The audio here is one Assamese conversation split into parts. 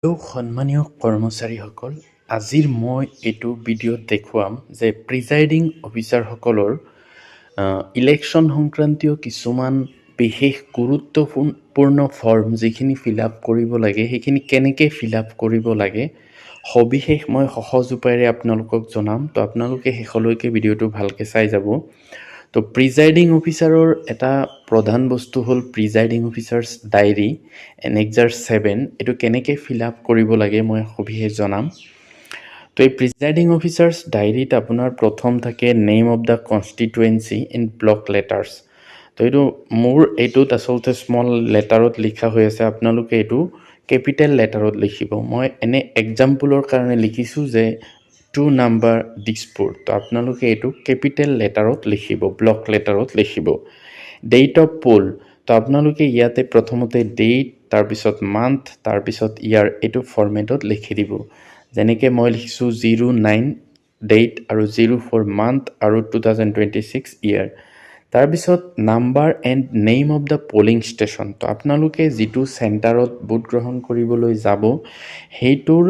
সন্মানীয় কৰ্মচাৰীসকল, আজিৰ মই এইটো ভিডিঅ'ত দেখুৱাম যে প্ৰিজাইডিং অফিচাৰসকলৰ ইলেকশ্যন সংক্ৰান্তীয় কিছুমান বিশেষ গুৰুত্বপূৰ্ণ ফৰ্ম যিখিনি ফিল আপ কৰিব লাগে সেইখিনি কেনেকৈ ফিল আপ কৰিব লাগে সবিশেষ মই সহজ উপায়েৰে আপোনালোকক জনাম। তো আপোনালোকে শেষলৈকে ভিডিঅ'টো ভালকৈ চাই যাব। তো প্ৰিজাইডিং অফিচাৰৰ এটা প্ৰধান বস্তু হ'ল প্ৰিজাইডিং অফিচাৰ্ছ ডায়েৰী এনেক্সাৰ 7। এইটো কেনেকৈ ফিল আপ কৰিব লাগে মই সবিশেষ জনাম। তো এই প্ৰিজাইডিং অফিচাৰ্ছ ডায়েৰীত আপোনাৰ প্ৰথম থাকে name of the constituency in block letters. তো এইটোত আচলতে স্মল লেটাৰত লিখা হৈ আছে, আপোনালোকে এইটো কেপিটেল লেটাৰত লিখিব। মই এনে এক্সাম্পলৰ কাৰণে লিখিছোঁ যে 2 নাম্বাৰ দিছপুৰ, তো আপোনালোকে এইটো কেপিটেল লেটাৰত লিখিব, ব্লক লেটাৰত লিখিব। ডেট অফ পোল, তো আপোনালোকে ইয়াতে প্ৰথমতে ডেট, তাৰপিছত মান্থ, তাৰপিছত ইয়াৰ এইটো ফৰ্মেটত লিখি দিব। যেনেকৈ মই লিখিছোঁ 09 ডেট আৰু 04 মান্থ আৰু 2026 ইয়াৰ। তাৰপিছত number and name of the polling station, তো আপোনালোকে যিটো চেণ্টাৰত ভোট গ্ৰহণ কৰিবলৈ যাব সেইটোৰ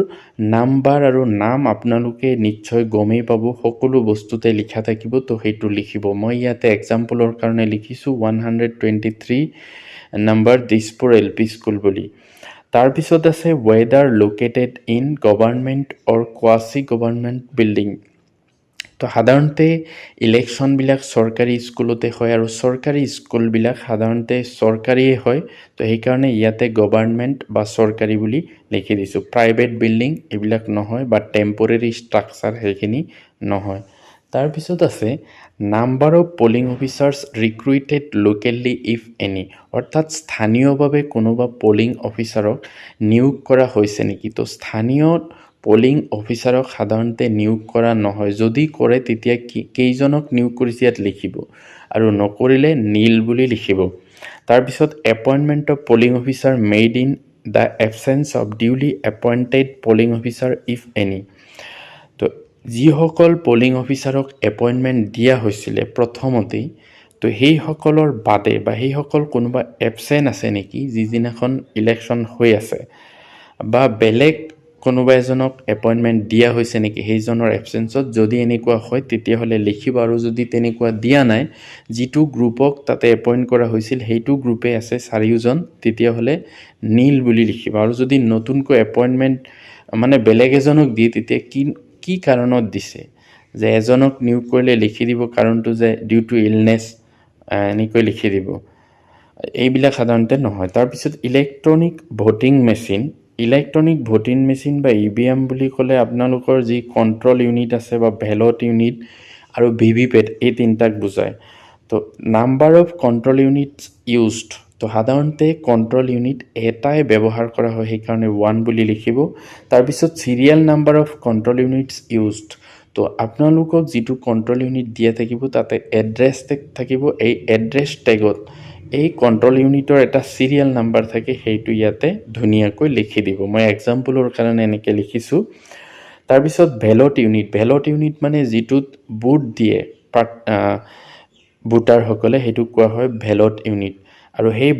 নাম্বাৰ আৰু নাম আপোনালোকে নিশ্চয় গমেই পাব, সকলো বস্তুতে লিখা থাকিব, তো সেইটো লিখিব। মই ইয়াতে এক্সাম্পলৰ কাৰণে লিখিছোঁ 123 নাম্বাৰ দিছপুৰ LP স্কুল বুলি। তাৰপিছত আছে whether located in government or quasi government building. তো সাধাৰণতে ইলেকশ্যনবিলাক চৰকাৰী স্কুলতে হয় আৰু চৰকাৰী স্কুলবিলাক সাধাৰণতে চৰকাৰীয়ে হয়, তো সেইকাৰণে ইয়াতে গভৰ্ণমেণ্ট বা চৰকাৰী বুলি লিখি দিছোঁ। প্ৰাইভেট বিল্ডিং এইবিলাক নহয় বা টেম্পৰেৰী ষ্ট্ৰাকচাৰ সেইখিনি নহয়। তাৰপিছত আছে number of polling officers recruited locally if any, অৰ্থাৎ স্থানীয়ভাৱে কোনোবা পলিং অফিচাৰক নিয়োগ কৰা হৈছে নেকি। তো স্থানীয় পলিং অফিচাৰক সাধাৰণতে নিয়োগ কৰা নহয়, যদি কৰে তেতিয়া কেইজনক নিয়োগ কৰিছে ইয়াত লিখিব আৰু নকৰিলে নীল বুলি লিখিব। তাৰপিছত appointment of polling officer made in the absence of duly appointed polling officer if any. তো যিসকল পলিং অফিচাৰক এপইণ্টমেণ্ট দিয়া হৈছিলে প্ৰথমতেই, তো সেইসকলৰ বাদে বা সেইসকল কোনোবা এবচেণ্ট আছে নেকি যিদিনাখন ইলেকশ্যন হৈ আছে, বা বেলেগ কোনোবা এজনক এপইণ্টমেণ্ট দিয়া হৈছে নেকি সেইজনৰ এবচেঞ্চত, যদি এনেকুৱা হয় তেতিয়াহ'লে লিখিব। আৰু যদি তেনেকুৱা দিয়া নাই, যিটো গ্ৰুপক তাতে এপইণ্ট কৰা হৈছিল সেইটো গ্ৰুপে আছে 4জন, তেতিয়াহ'লে নীল বুলি লিখিব। আৰু যদি নতুনকৈ এপইণ্টমেণ্ট মানে বেলেগ এজনক দিয়ে তেতিয়া কি কাৰণত দিছে, যে এজনক নিয়োগ কৰিলে লিখি দিব কাৰণটো যে ডিউ টু ইলনেছ, এনেকৈ লিখি দিব। এইবিলাক সাধাৰণতে নহয়। তাৰপিছত electronic voting machine. Electronic voting machine বা EVM বুলি ক'লে আপোনালোকৰ যি কণ্ট্ৰল ইউনিট আছে বা বেলট ইউনিট আৰু VVPAT, এই তিনিটাক বুজায়। তো number of control units used, তো সাধাৰণতে কণ্ট্ৰল ইউনিট এটাই ব্যৱহাৰ কৰা হয়, সেইকাৰণে 1 বুলি লিখিব। তাৰপিছত serial number of control units used, তো আপোনালোকক যিটো কণ্ট্ৰল ইউনিট দিয়া থাকিব তাতে এড্ৰেছ টেগ থাকিব। এই এড্ৰেছ টেগত এই কণ্ট্ৰল ইউনিটৰ এটা চিৰিয়েল নাম্বাৰ থাকে, সেইটো ইয়াতে ধুনীয়াকৈ লিখি দিব। মই এক্সাম্পলৰ কাৰণে এনেকৈ লিখিছোঁ। তাৰপিছত বেলট ইউনিট। বেলট ইউনিট মানে যিটোত ভোট দিয়ে ভোটাৰসকলে, সেইটো কোৱা হয় বেলট ইউনিট। আৰু সেই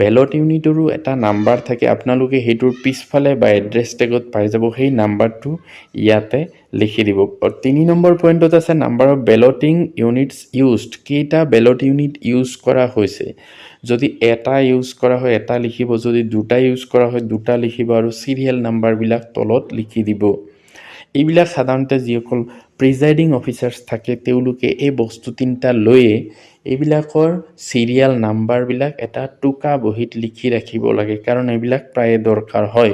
বেলট ইউনিটৰো এটা নাম্বাৰ থাকে, আপোনালোকে সেইটোৰ পিছফালে বা এড্ৰেছ টেগত পাই যাব, সেই নাম্বাৰটো ইয়াতে লিখি দিব। 3 নম্বৰ পইণ্টত আছে number of belting units used, কেইটা বেলট ইউনিট ইউজ কৰা হৈছে। যদি এটা ইউজ কৰা হয় এটা লিখিব, যদি দুটা ইউজ কৰা হয় দুটা লিখিব, আৰু চিৰিয়েল নাম্বাৰবিলাক তলত লিখি দিব। এইবিলাক সাধাৰণতে যিসকল প্ৰিজাইডিং অফিচাৰ্ছ থাকে তেওঁলোকে এই বস্তু তিনিটা লৈয়ে এইবিলাকৰ চিৰিয়েল নাম্বাৰবিলাক এটা টোকা বহীত লিখি ৰাখিব লাগে, কাৰণ এইবিলাক প্ৰায়ে দৰকাৰ হয়।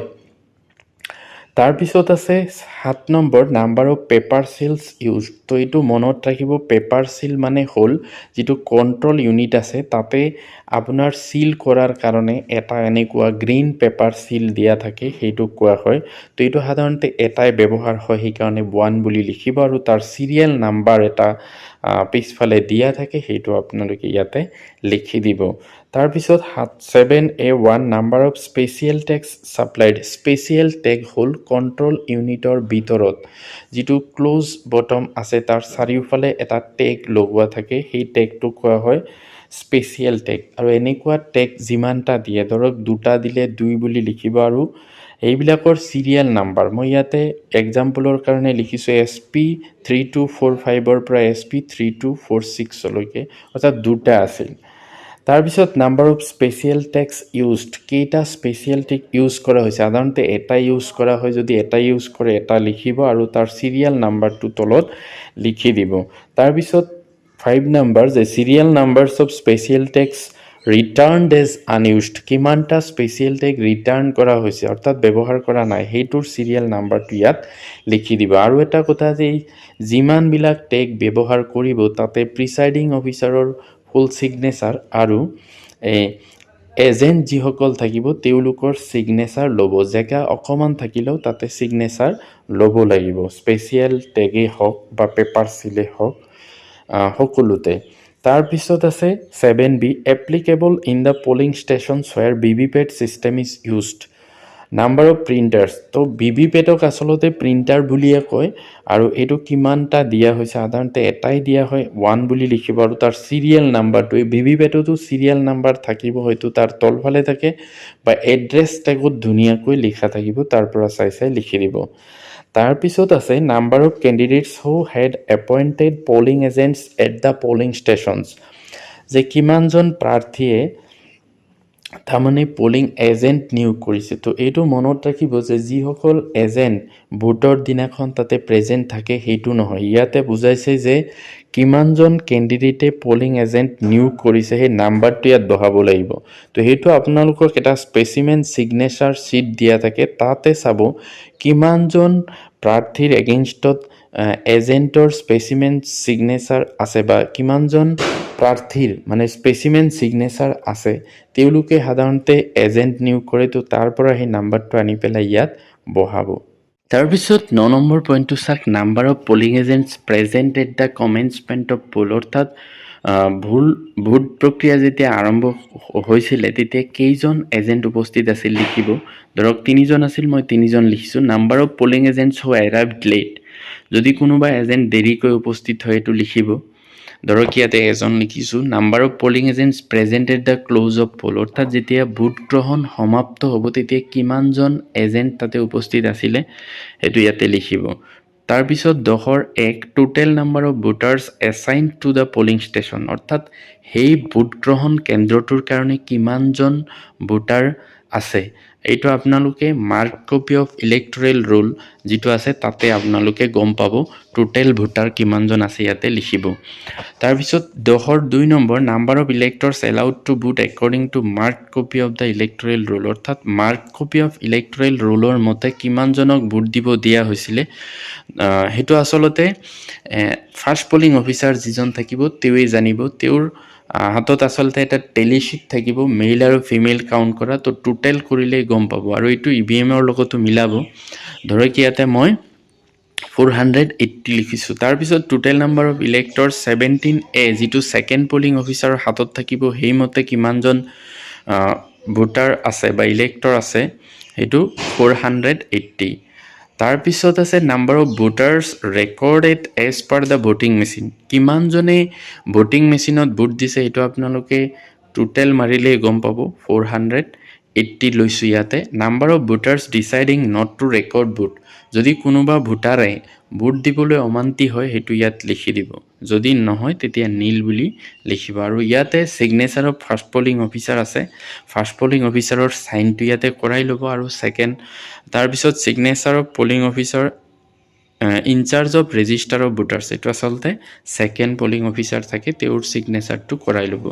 তাৰপিছত আছে 7 number number of paper seals use. তো এইটো মনত ৰাখিব, পেপাৰ চিল মানে হ'ল যিটো কণ্ট্ৰল ইউনিট আছে তাতে আপোনাৰ চিল কৰাৰ কাৰণে এটা এনেকুৱা গ্ৰীণ পেপাৰ চিল দিয়া থাকে, সেইটো কোৱা হয়। তো এইটো সাধাৰণতে এটাই ব্যৱহাৰ হয়, সেইকাৰণে 1 বুলি লিখিব। আৰু তাৰ চিৰিয়েল নাম্বাৰ এটা পিছফালে দিয়া থাকে, সেইটো আপোনালোকে ইয়াতে লিখি দিব। তাৰপিছত 7A1 number of special tags supplied. Special tag হ'ল কণ্ট্ৰল ইউনিটৰ ভিতৰত যিটো ক্ল'জ বটম আছে তাৰ চাৰিওফালে এটা টেগ লগোৱা থাকে, সেই টেগটো কোৱা হয় স্পেচিয়েল টেগ। আৰু এনেকুৱা টেগ যিমানটা দিয়ে, ধৰক 2টা দিলে 2 বুলি লিখিব, আৰু এইবিলাকৰ চিৰিয়েল নাম্বাৰ মই ইয়াতে এক্সাম্পলৰ কাৰণে লিখিছোঁ SP3245 পৰা SP3246লৈকে অৰ্থাৎ দুটা আছিল। তাৰপিছত number of special tags used, কেইটা স্পেচিয়েল টেক্স ইউজ কৰা হৈছে। সাধাৰণতে এটা ইউজ কৰা হয়, যদি এটা ইউজ কৰে এটা লিখিব আৰু তাৰ চিৰিয়েল নাম্বাৰটো তলত লিখি দিব। তাৰপিছত 5 নম্বৰ যে serial numbers of special tags returned as unused, কিমানটা স্পেচিয়েল টেগ ৰিটাৰ্ণ কৰা হৈছে অৰ্থাৎ ব্যৱহাৰ কৰা নাই সেইটোৰ চিৰিয়েল নাম্বাৰটো ইয়াত লিখি দিব। আৰু এটা কথা যে যিমানবিলাক টেগ ব্যৱহাৰ কৰিব তাতে প্ৰিচাইডিং অফিচাৰৰ ফুল ছিগনেচাৰ আৰু এজেণ্ট যিসকল থাকিব তেওঁলোকৰ ছিগনেচাৰ ল'ব। জেগা অকণমান থাকিলেও তাতে ছিগনেচাৰ ল'ব লাগিব, স্পেচিয়েল টেগেই হওক বা পেপাৰ চিলেই হওক সকলোতে। তাৰপিছত আছে 7B applicable in the polling stations where VVPAT system is used. Number of printers, তো VVPATক আচলতে প্ৰিণ্টাৰ বুলিয়ে কয় আৰু এইটো কিমানটা দিয়া হৈছে, সাধাৰণতে এটাই দিয়া হয় 1 বুলি লিখিব আৰু তাৰ চিৰিয়েল নাম্বাৰটো, এই VVPATতো চিৰিয়েল নাম্বাৰ থাকিব, হয়তো তাৰ তলফালে থাকে বা এড্ৰেছ টেগত ধুনীয়াকৈ লিখা থাকিব, তাৰ পৰা চাই চাই লিখি দিব। তাৰপিছত আছে number of candidates who had appointed polling agents at the polling stations, যে কিমানজন প্ৰাৰ্থীয়ে তাৰমানে পলিং এজেণ্ট নিয়োগ কৰিছে। তো এইটো মনত ৰাখিব যে যিসকল এজেণ্ট ভোটৰ দিনাখন তাতে প্ৰেজেণ্ট থাকে সেইটো নহয়, ইয়াতে বুজাইছে যে কিমানজন কেণ্ডিডেটে পলিং এজেণ্ট নিয়োগ কৰিছে সেই নাম্বাৰটো ইয়াত বহাব লাগিব। তো সেইটো আপোনালোকক এটা স্পেচিমেন ছিগনেচাৰ শ্বীট দিয়া থাকে, তাতে চাব কিমানজন প্ৰাৰ্থীৰ এগেইনষ্টত এজেণ্টৰ স্পেচিমেন ছিগনেচাৰ আছে বা কিমানজন প্ৰাৰ্থীৰ মানে স্পেচিমেন ছিগনেচাৰ আছে তেওঁলোকে সাধাৰণতে এজেণ্ট নিয়োগ কৰে। তো তাৰ পৰা সেই নাম্বাৰটো আনি পেলাই ইয়াত বহাব। তাৰপিছত 9 নম্বৰ পইণ্টটো চাওক, number of polling agents present at the commencement of poll, অৰ্থাৎ ভোট প্ৰক্ৰিয়া যেতিয়া আৰম্ভ হৈছিলে তেতিয়া কেইজন এজেণ্ট উপস্থিত আছিল লিখিব। ধৰক 3জন আছিল, মই 3জন লিখিছোঁ। Number of polling agents who arrived late, যদি কোনোবা এজেণ্ট দেৰিকৈ উপস্থিত হয় এইটো লিখিব। ধৰক ইয়াতে এজন লিখিছোঁ। Number of polling agents present at the close of poll, অৰ্থাৎ যেতিয়া ভোট গ্ৰহণ সমাপ্ত হ'ব তেতিয়া কিমানজন এজেণ্ট তাতে উপস্থিত আছিলে সেইটো ইয়াতে লিখিব। তাৰপিছত 10(1) total number of voters assign to the polling station, অৰ্থাৎ সেই ভোটগ্ৰহণ কেন্দ্ৰটোৰ কাৰণে কিমানজন ভোটাৰ আছে। এইটো আপোনালোকে mark copy of electoral roll যিটো আছে তাতে আপোনালোকে গম পাব টোটেল ভোটাৰ কিমানজন আছে ইয়াতে লিখিব। তাৰপিছত 10(2) নম্বৰ number of electors allowed to vote according to mark copy of the electoral roll, অৰ্থাৎ মাৰ্ক কপি অফ ইলেক্টৰেল ৰোলৰ মতে কিমানজনক ভোট দিব দিয়া হৈছিলে সেইটো আচলতে ফাৰ্ষ্ট পলিং অফিচাৰ যিজন থাকিব তেওঁৱেই জানিব। তেওঁৰ হাতত আচলতে এটা টেলিশ্বীট থাকিব মেইল আৰু ফিমেইল কাউণ্ট কৰা, তো টোটেল কৰিলেই গম পাব আৰু এইটো EVM-ৰ লগতো মিলাব। ধৰক ইয়াতে মই 480 লিখিছোঁ। তাৰপিছত টোটেল নাম্বাৰ অফ ইলেক্টৰ্ছ 17A যিটো ছেকেণ্ড পলিং অফিচাৰৰ হাতত থাকিব সেইমতে কিমানজন ভোটাৰ আছে বা ইলেক্টৰ আছে সেইটো 480। তাৰপিছত আছে number of voters recorded as per the voting machine, কিমানজনে ভোটিং মেচিনত ভোট দিছে সেইটো আপোনালোকে টোটেল মাৰিলেই গম পাব 480 লৈছোঁ ইয়াতে। Number of voters deciding not to record vote, যদি কোনোবা ভোটাৰে ভোট দিবলৈ অমান্তি হয় সেইটো ইয়াত লিখি দিব, যদি নহয় তেতিয়া নীল বুলি লিখিব। আৰু ইয়াতে signature of first polling officer আছে, ফাৰ্ষ্ট পলিং অফিচাৰৰ চাইনটো ইয়াতে কৰাই ল'ব আৰু তাৰপিছত signature of polling officer in-charge of register of voters, এইটো আচলতে ছেকেণ্ড পলিং অফিচাৰ থাকে তেওঁৰ ছিগনেচাৰটো কৰাই ল'ব।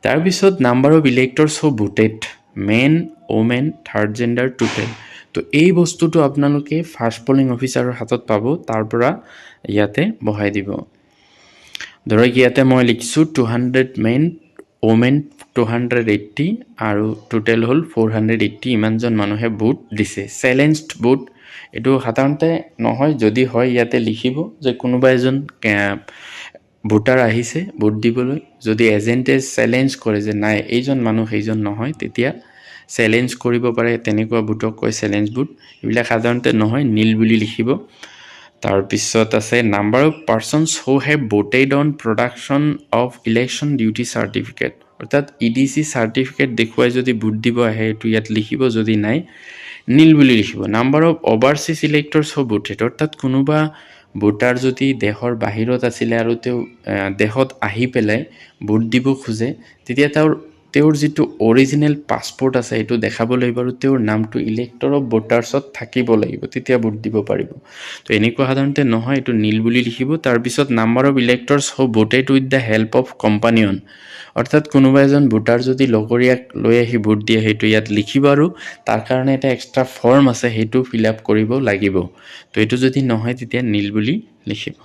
তাৰপিছত number of electors who voted men women third gender total, তো এই বস্তুটো আপোনালোকে ফাৰ্ষ্ট পলিং অফিচাৰৰ হাতত পাব, তাৰ পৰা ইয়াতে বহাই দিব। ধৰক ইয়াতে মই লিখিছোঁ 200 মেন ওমেন 280 আৰু টোটেল হ'ল 480, ইমানজন মানুহে ভোট দিছে। চেলেঞ্জড ভোট এইটো সাধাৰণতে নহয়, যদি হয় ইয়াতে লিখিব যে কোনোবা এজন ভোটাৰ আহিছে ভোট দিবলৈ, যদি এজেণ্টে চেলেঞ্জ কৰে যে নাই এইজন মানুহ সেইজন নহয় তেতিয়া চেলেঞ্জ কৰিব পাৰে, তেনেকুৱা ভোটক কয় চেলেঞ্জ ভোট। এইবিলাক সাধাৰণতে নহয়, নীল বুলি লিখিব। তাৰপিছত আছে number of persons who have voted on production of election duty certificate, অৰ্থাৎ EDC চাৰ্টিফিকেট দেখুৱাই যদি ভোট দিব আহে এইটো ইয়াত লিখিব, যদি নাই নীল বুলি লিখিব। Number of overseas electors of voted, অৰ্থাৎ কোনোবা ভোটাৰ যদি দেশৰ বাহিৰত আছিলে আৰু তেওঁ দেশত আহি পেলাই ভোট দিব খোজে, তেতিয়া তেওঁৰ যিটো অৰিজিনেল পাছপৰ্ট আছে সেইটো দেখাব লাগিব আৰু তেওঁৰ নামটো ইলেক্টৰ অফ ভোটাৰ্ছত থাকিব লাগিব, তেতিয়া ভোট দিব পাৰিব। তো এনেকুৱা সাধাৰণতে নহয়, এইটো নীল বুলি লিখিব। তাৰপিছত number of electors who voted with the help of companion, অৰ্থাৎ কোনোবা এজন ভোটাৰ যদি লগৰীয়াক লৈ আহি ভোট দিয়ে সেইটো ইয়াত লিখিব আৰু তাৰ কাৰণে এটা এক্সট্ৰা ফৰ্ম আছে সেইটো ফিল আপ কৰিব লাগিব। তো এইটো যদি নহয় তেতিয়া নীল বুলি লিখিব।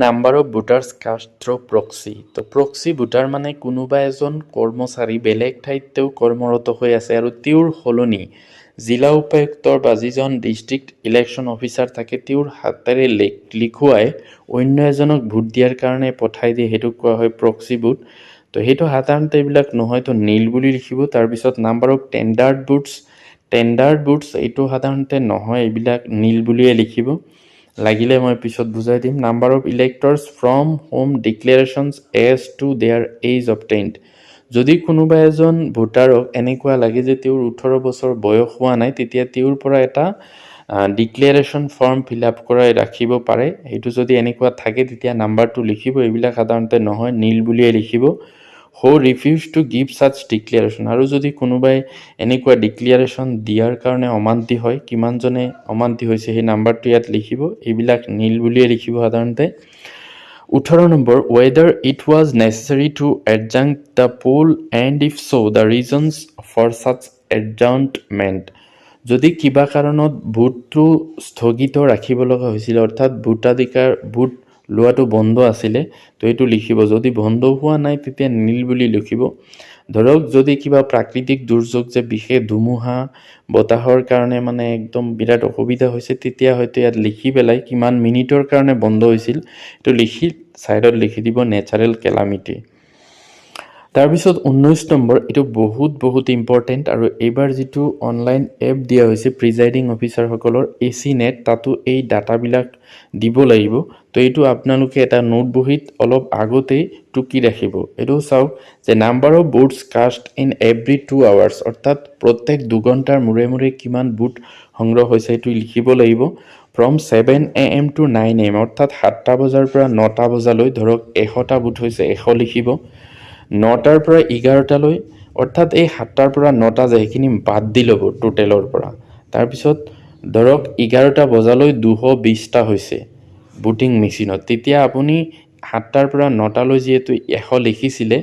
Number of voters caste through proxy. তো প্ৰক্সি ভোটাৰ মানে কোনোবা এজন কৰ্মচাৰী বেলেগ ঠাইত তেওঁ কৰ্মৰত হৈ আছে আৰু তেওঁৰ সলনি জিলা উপায়ুক্তৰ বা যিজন ডিষ্ট্ৰিক্ট ইলেকশ্যন অফিচাৰ থাকে তেওঁৰ হাতেৰে লিখুৱাই অন্য এজনক ভোট দিয়াৰ কাৰণে পঠাই দিয়ে, সেইটোক কোৱা হয় প্ৰক্সি ভোট। তো সেইটো সাধাৰণতে এইবিলাক নহয়, তো নীল বুলি লিখিব। তাৰপিছত নাম্বাৰ অফ টেণ্ডাৰ্ড ভোটছ এইটো সাধাৰণতে নহয়, এইবিলাক নীল বুলিয়ে লিখিব। লাগিলে মই পিছত বুজাই দিম। Number of electors from home declarations as to their age obtained, যদি কোনোবা এজন ভোটাৰক এনেকুৱা লাগে যে তেওঁৰ 18 বছৰ বয়স হোৱা নাই, তেতিয়া তেওঁৰ পৰা এটা ডিক্লেৰেশ্যন ফৰ্ম ফিল আপ কৰাই ৰাখিব পাৰে। সেইটো যদি এনেকুৱা থাকে তেতিয়া নাম্বাৰটো লিখিব, এইবিলাক সাধাৰণতে নহয়, নীল বুলিয়ে লিখিব। Who refuse to give such declaration, আৰু যদি কোনোবাই এনেকুৱা ডিক্লেৰেশ্যন দিয়াৰ কাৰণে অমান্তি হয়, কিমানজনে অমান্তি হৈছে সেই নাম্বাৰটো ইয়াত লিখিব, এইবিলাক নীল বুলিয়ে লিখিব সাধাৰণতে। 18 whether it was necessary to এডজাংক্ট the poll and if so' the reasons for such adjournment, যদি কিবা কাৰণত ভোটটো স্থগিত ৰাখিব লগা হৈছিলে, অৰ্থাৎ ভোট লোৱাটো বন্ধ আছিলে, তো এইটো লিখিব। যদি বন্ধ হোৱা নাই তেতিয়া নীল বুলি লিখিব। ধৰক যদি কিবা প্ৰাকৃতিক দুৰ্যোগ, যে বিশেষ ধুমুহা বতাহৰ কাৰণে মানে একদম বিৰাট অসুবিধা হৈছে, তেতিয়া হয়তো ইয়াত লিখি পেলাই কিমান মিনিটৰ কাৰণে বন্ধ হৈছিল এইটো লিখি ছাইডত লিখি দিব নেচাৰেল কেলামিটি। তাৰপিছত 19 এইটো বহুত ইম্পৰ্টেণ্ট, আৰু এইবাৰ যিটো অনলাইন এপ দিয়া হৈছে প্ৰিজাইডিং অফিচাৰসকলৰ AC নেট, তাতো এই ডাটাবিলাক দিব লাগিব। তো এইটো আপোনালোকে এটা নোট বহীত অলপ আগতেই টুকি ৰাখিব। এইটো চাওক যে number of votes cast in every 2 hours, অৰ্থাৎ প্ৰত্যেক 2 ঘণ্টাৰ মূৰে কিমান ভোট সংগ্ৰহ হৈছে এইটো লিখিব লাগিব। ফ্ৰম 7 AM to 9 AM, অৰ্থাৎ 7টা বজাৰ পৰা 9টা বজালৈ ধৰক 100টা ভোট হৈছে 100 লিখিব। 9টাৰ পৰা 11টালৈ, অৰ্থাৎ এই 7টাৰ পৰা 9টা যে সেইখিনি বাদ দি ল'ব টোটেলৰ পৰা। তাৰপিছত ধৰক 11টা বজালৈ 220টা হৈছে ভোটিং মেচিনত, তেতিয়া আপুনি 7টাৰ পৰা 9টালৈ যিহেতু 100 লিখিছিলে,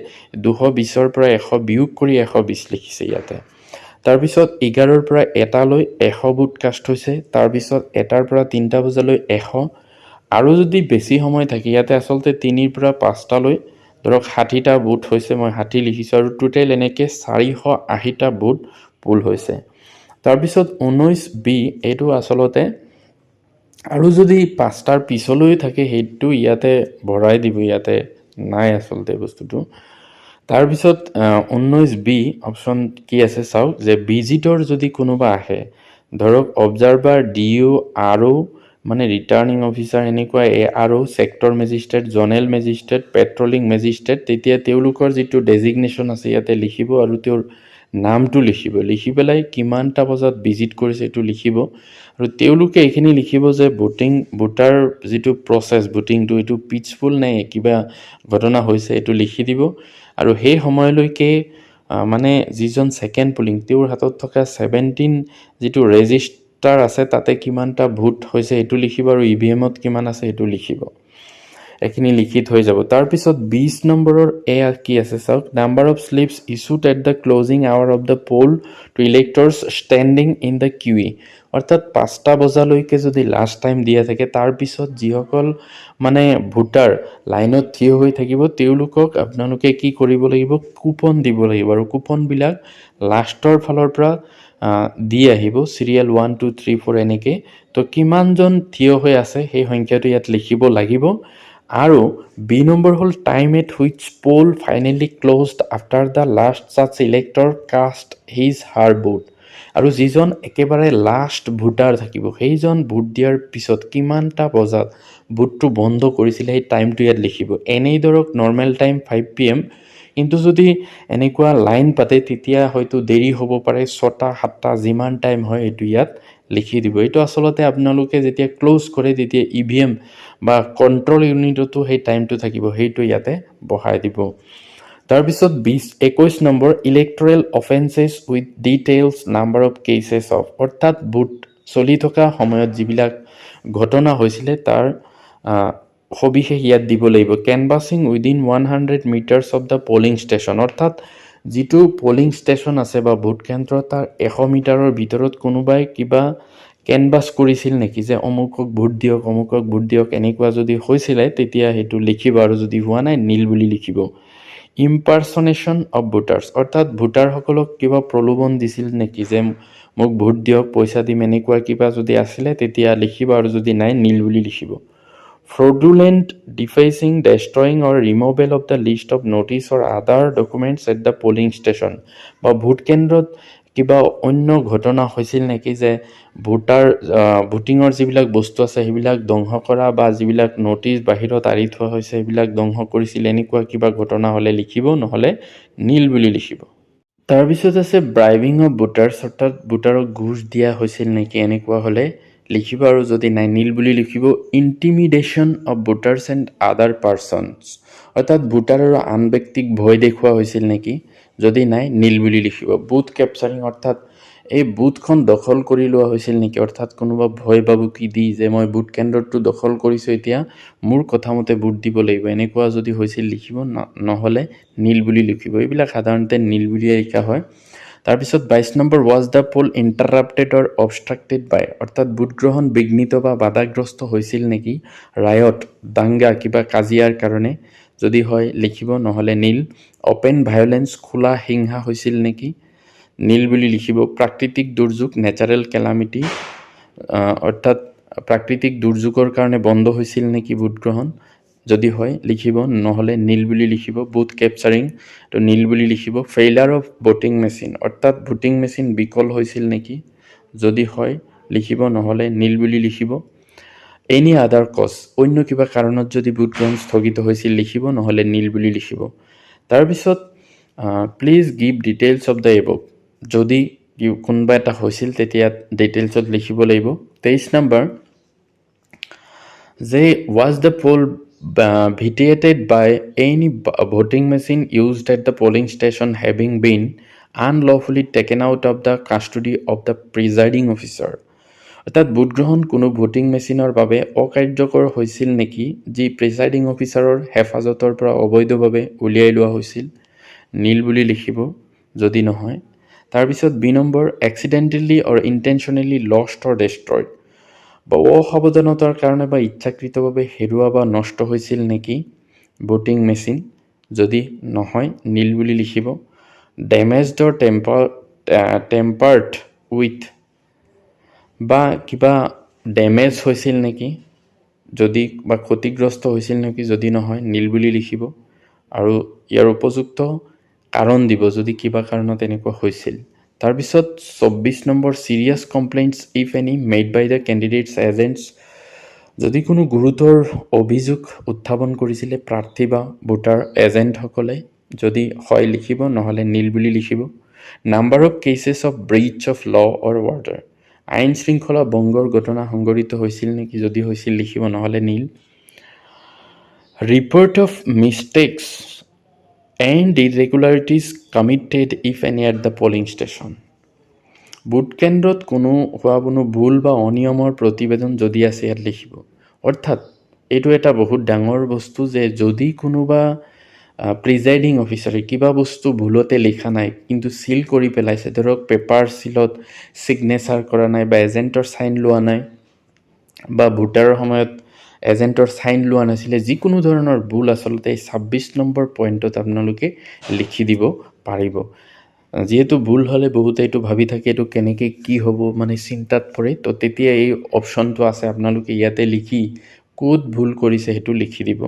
220ৰ পৰা 100 বিয়োগ কৰি 120 লিখিছে ইয়াতে। তাৰপিছত 11ৰ পৰা 1টালৈ 100 ভোট কাষ্ট হৈছে, তাৰপিছত 1টাৰ পৰা 3টা বজালৈ 100, আৰু যদি বেছি সময় থাকে ইয়াতে আচলতে 3ৰ পৰা 5টালৈ ধৰক 60টা ভোট হৈছে, মই 60 লিখিছোঁ, আৰু টোটেল এনেকৈ 480টা ভোট পুল হৈছে। তাৰপিছত 19B এইটো আচলতে আৰু যদি 5টাৰ পিছলৈ থাকে সেইটো ইয়াতে ভৰাই দিব, ইয়াতে নাই আচলতে বস্তুটো। তাৰপিছত 19B অপশ্যন কি আছে চাওক, যে ভিজিটৰ যদি কোনোবা আহে, ধৰক অবজাৰ্ভাৰ, DO, RO মানে ৰিটাৰ্ণিং অফিচাৰ, এনেকুৱা ARO, sector magistrate, zonal magistrate, patrolling magistrate, তেতিয়া তেওঁলোকৰ যিটো ডেজিগনেশ্যন আছে ইয়াতে লিখিব আৰু তেওঁৰ নামটো লিখিব, লিখি পেলাই কিমানটা বজাত ভিজিট কৰিছে এইটো লিখিব। আৰু তেওঁলোকে এইখিনি লিখিব যে ভোটাৰ যিটো প্ৰচেছ ভোটিংটো এইটো পিচফুল নে কিবা ঘটনা হৈছে এইটো লিখি দিব। আৰু সেই সময়লৈকে মানে যিজন ছেকেণ্ড পুলিং তেওঁৰ হাতত থকা 17 যিটো ৰেজিষ্টাৰ আছে তাতে কিমানটা ভোট হৈছে সেইটো লিখিব, আৰু EVMত কিমান আছে সেইটো লিখিব। এইখিনি লিখি থৈ যাব। তাৰপিছত 20 নম্বৰৰ এয়া কি আছে চাওক, number of slips issued at the closing hour of the poll to electors standing in the queue, অৰ্থাৎ 5টা বজালৈকে যদি লাষ্ট টাইম দিয়া থাকে, তাৰপিছত যিসকল মানে ভোটাৰ লাইনত থিয় হৈ থাকিব তেওঁলোকক আপোনালোকে কি কৰিব লাগিব, কুপন দিব লাগিব, আৰু কুপনবিলাক লাষ্টৰ ফালৰ পৰা দি আহিব, চিৰিয়েল 1 2 3 4 এনেকৈ। তো কিমানজন থিয় হৈ আছে সেই সংখ্যাটো ইয়াত লিখিব লাগিব। আৰু B নম্বৰ হ'ল time at which poll finally closed after the last such elector cast his her vote, আৰু যিজন একেবাৰে লাষ্ট ভোটাৰ থাকিব সেইজন ভোট দিয়াৰ পিছত কিমানটা বজাত ভোটটো বন্ধ কৰিছিলে সেই টাইমটো ইয়াত লিখিব। এনেই ধৰক নৰ্মেল টাইম 5 PM, কিন্তু যদি এনেকুৱা লাইন পাতে তেতিয়া হয়তো দেৰি হ'ব পাৰে, 6টা 7টা যিমান টাইম হয় এইটো ইয়াত লিখি দিব। এইটো আচলতে আপোনালোকে যেতিয়া ক্ল'জ কৰে তেতিয়া EVM বা কণ্ট্ৰল ইউনিটতো সেই টাইমটো থাকিব, সেইটো ইয়াতে বহাই দিব। তাৰপিছত 21 number electoral offences with details number of cases of, অৰ্থাৎ ভোট চলি থকা সময়ত যিবিলাক ঘটনা হৈছিলে তাৰ সবিশেষ ইয়াত দিব লাগিব। Canvassing within 100 metres of the polling station, অৰ্থাৎ যিটো পলিং ষ্টেচন আছে বা ভোট কেন্দ্ৰ তাৰ 100 মিটাৰৰ ভিতৰত কোনোবাই কিবা কেনভাছ কৰিছিল নেকি যে অমুকক ভোট দিয়ক, অমুকক ভোট দিয়ক, এনেকুৱা যদি হৈছিলে তেতিয়া সেইটো লিখিব, আৰু যদি হোৱা নাই নীল বুলি লিখিব। ইম্পাৰ্চনেশ্যন অফ ভোটাৰ্ছ, অৰ্থাৎ ভোটাৰসকলক কিবা প্ৰলোভন দিছিল নেকি যে মোক ভোট দিয়ক, পইচা দিম, এনেকুৱা কিবা যদি আছিলে তেতিয়া লিখিব, আৰু যদি নাই নীল বুলি লিখিব। fraudulent defacing, destroying or removal of the list of notice or other documents at the polling station, বা ভোট কেন্দ্ৰত কিবা অন্য ঘটনা হৈছিল নেকি যে ভোটিঙৰ যিবিলাক বস্তু আছে সেইবিলাক ধ্বংস কৰা, বা যিবিলাক নটিচ বাহিৰত আঁৰি থোৱা হৈছে সেইবিলাক ধ্বংস কৰিছিল, এনেকুৱা কিবা ঘটনা হ'লে লিখিব, নহ'লে নীল বুলি লিখিব। তাৰপিছত আছে ব্ৰাইবিং অফ ভোটাৰ্ছ, অৰ্থাৎ ভোটাৰক ঘুষ দিয়া হৈছিল নেকি, এনেকুৱা হ'লে লিখিব, আৰু যদি নাই নীল বুলি লিখিব। Intimidation of voters and other persons, অৰ্থাৎ ভোটাৰ আৰু আন ব্যক্তিক ভয় দেখুওৱা হৈছিল নেকি, যদি নাই নীল বুলি লিখিব। বুথ কেপচাৰিং, অৰ্থাৎ এই বুথখন দখল কৰি লোৱা হৈছিল নেকি, অৰ্থাৎ কোনোবা ভয় ভাবুকি দি যে মই ভোট কেন্দ্ৰটো দখল কৰিছোঁ, এতিয়া মোৰ কথামতে ভোট দিব লাগিব, এনেকুৱা যদি হৈছিল লিখিব, নহ'লে নীল বুলি লিখিব। এইবিলাক সাধাৰণতে নীল বুলিয়ে লিখা হয়। তাৰপিছত 22 নম্বৰ ৱাজ দ্য পোল ইণ্টাৰাপ্টেড অৰ অবষ্ট্ৰাক্টেড বাই, অৰ্থাৎ ভোটগ্ৰহণ বিঘ্নিত বা বাধাগ্ৰস্ত হৈছিল নেকি, ৰায়ট, দাংগা, কিবা কাজিয়াৰ কাৰণে, যদি হয় লিখিব, নহ'লে নীল। অপেন ভায়োলেন্স, খোলা হিংসা হৈছিল নেকি, নীল বুলি লিখিব। প্ৰাকৃতিক দুৰ্যোগ, নেচাৰেল কেলামিটি, অৰ্থাৎ প্ৰাকৃতিক দুৰ্যোগৰ কাৰণে বন্ধ হৈছিল নেকি ভোটগ্ৰহণ, যদি হয় লিখিব, নহ'লে নীল বুলি লিখিব। বুথ কেপচাৰিং, তো নীল বুলি লিখিব। ফেইলাৰ অফ ভোটিং মেচিন, অৰ্থাৎ ভোটিং মেচিন বিকল হৈছিল নেকি, যদি হয় লিখিব, নহ'লে নীল বুলি লিখিব। এনি আদাৰ কজ, অন্য কিবা কাৰণত যদি ভোটগ্ৰহণ স্থগিত হৈছিল লিখিব, নহ'লে নীল বুলি লিখিব। তাৰপিছত please give details of the above, যদি কোনোবা এটা হৈছিল তেতিয়া ডিটেইলছত লিখিব লাগিব। 23 নম্বৰ যে was the poll vitiated by any voting machine used at the polling station having been unlawfully taken out of the custody of the presiding officer, অৰ্থাৎ ভোটগ্ৰহণ কোনো ভোটিং মেচিনৰ বাবে অকাৰ্যকৰ হৈছিল নেকি যি প্ৰিচাইডিং অফিচাৰৰ হেফাজতৰ পৰা অবৈধভাৱে উলিয়াই লোৱা হৈছিল, নীল বুলি লিখিব, যদি নহয়। তাৰপিছত 2 নম্বৰ এক্সিডেণ্টেলি অৰ ইণ্টেনশ্যনেলি লষ্ট অৰ ডেষ্ট্ৰয়ড, বা অসাৱধানতাৰ কাৰণে বা ইচ্ছাকৃতভাৱে হেৰুৱা বা নষ্ট হৈছিল নেকি ভোটিং মেচিন, যদি নহয় নীল বুলি লিখিব। ডেমেজড অৰ টেম্পাৰ্ড উইথ, বা কিবা ডেমেজ হৈছিল নেকি, যদি বা ক্ষতিগ্ৰস্ত হৈছিল নেকি, যদি নহয় নীল বুলি লিখিব, আৰু ইয়াৰ উপযুক্ত কাৰণ দিব যদি কিবা কাৰণত এনেকুৱা হৈছিল। তাৰপিছত 24 নম্বৰ serious complaints if any made by the candidates agents, যদি কোনো গুৰুতৰ অভিযোগ উত্থাপন কৰিছিলে প্ৰাৰ্থী বা ভোটাৰ এজেণ্টসকলে, যদি হয় লিখিব, নহ'লে নীল বুলি লিখিব। Number of cases of breach of law or order, আইন শৃংখলা ভংগৰ ঘটনা সংঘটিত হৈছিল নেকি, যদি হৈছিল লিখিব, নহ'লে nil. Report of mistakes and irregularities committed if any at the polling station, ভোট কেন্দ্ৰত কোনো ভুল বা অনিয়মৰ প্ৰতিবেদন যদি আছে ইয়াত লিখিব। অৰ্থাৎ এইটো এটা বহুত ডাঙৰ বস্তু যে যদি কোনোবা প্ৰিজাইডিং অফিচাৰে কিবা বস্তু ভুলতে লিখা নাই কিন্তু চিল কৰি পেলাইছে, ধৰক পেপাৰ চিলত ছিগনেচাৰ কৰা নাই, বা এজেণ্টৰ চাইন লোৱা নাই, বা ভোটাৰৰ সময়ত এজেণ্টৰ চাইন লোৱা নাছিলে, যিকোনো ধৰণৰ ভুল আচলতে এই 26 নম্বৰ পইণ্টত আপোনালোকে লিখি দিব পাৰিব। যিহেতু ভুল হ'লে বহুতে এইটো ভাবি থাকে এইটো কেনেকৈ কি হ'ব, মানে চিন্তাত পৰে, তো তেতিয়া এই অপশ্যনটো আছে, আপোনালোকে ইয়াতে লিখি ক'ত ভুল কৰিছে সেইটো লিখি দিব।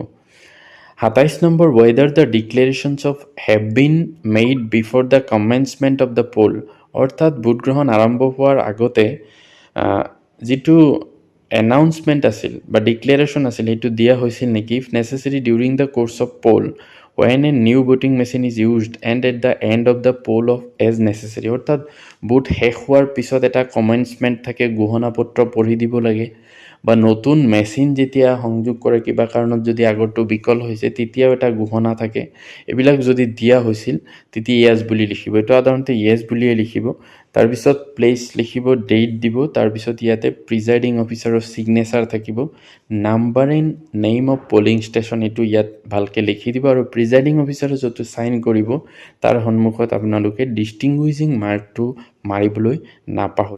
27 নম্বৰ whether the declarations of have been made before the commencement of the poll, অৰ্থাৎ ভোটগ্ৰহণ আৰম্ভ হোৱাৰ আগতে যিটো এনাউন্সমেণ্ট আছিল বা ডিক্লেৰেশ্যন আছিল সেইটো দিয়া হৈছিল নেকি। If necessary during the course of poll, when a new voting machine is used and at the end of the poll of as necessary অৰ্থাৎ ভোট শেষ হোৱাৰ পিছত এটা কমেন্টছমেণ্ট থাকে ঘোষণাপত্ৰ পঢ়ি দিব লাগে বা নতুন মেচিন যেতিয়া সংযোগ কৰে কিবা কাৰণত যদি আগৰটো বিকল হৈছে তেতিয়াও এটা ঘোষণা থাকে এইবিলাক যদি দিয়া হৈছিল তেতিয়া ইয়েছ বুলি লিখিব এটা সাধাৰণতে ইয়েছ বুলিয়ে লিখিব তাৰপিছত প্লেস লিখিব ডেট দিব তাৰপিছত ইয়াতে প্ৰিজাইডিং অফিচাৰৰ সিগনেচাৰ থাকিব number and name of polling station এটো ইয়াত ভালকে লিখি দিব আৰু প্ৰিজাইডিং অফিচাৰে যটো সাইন কৰিব তাৰ সন্মুখত আপোনালোকে ডিস্টিংগুইশিং মাৰ্কটো মাৰিবলৈ নাপাহৰিব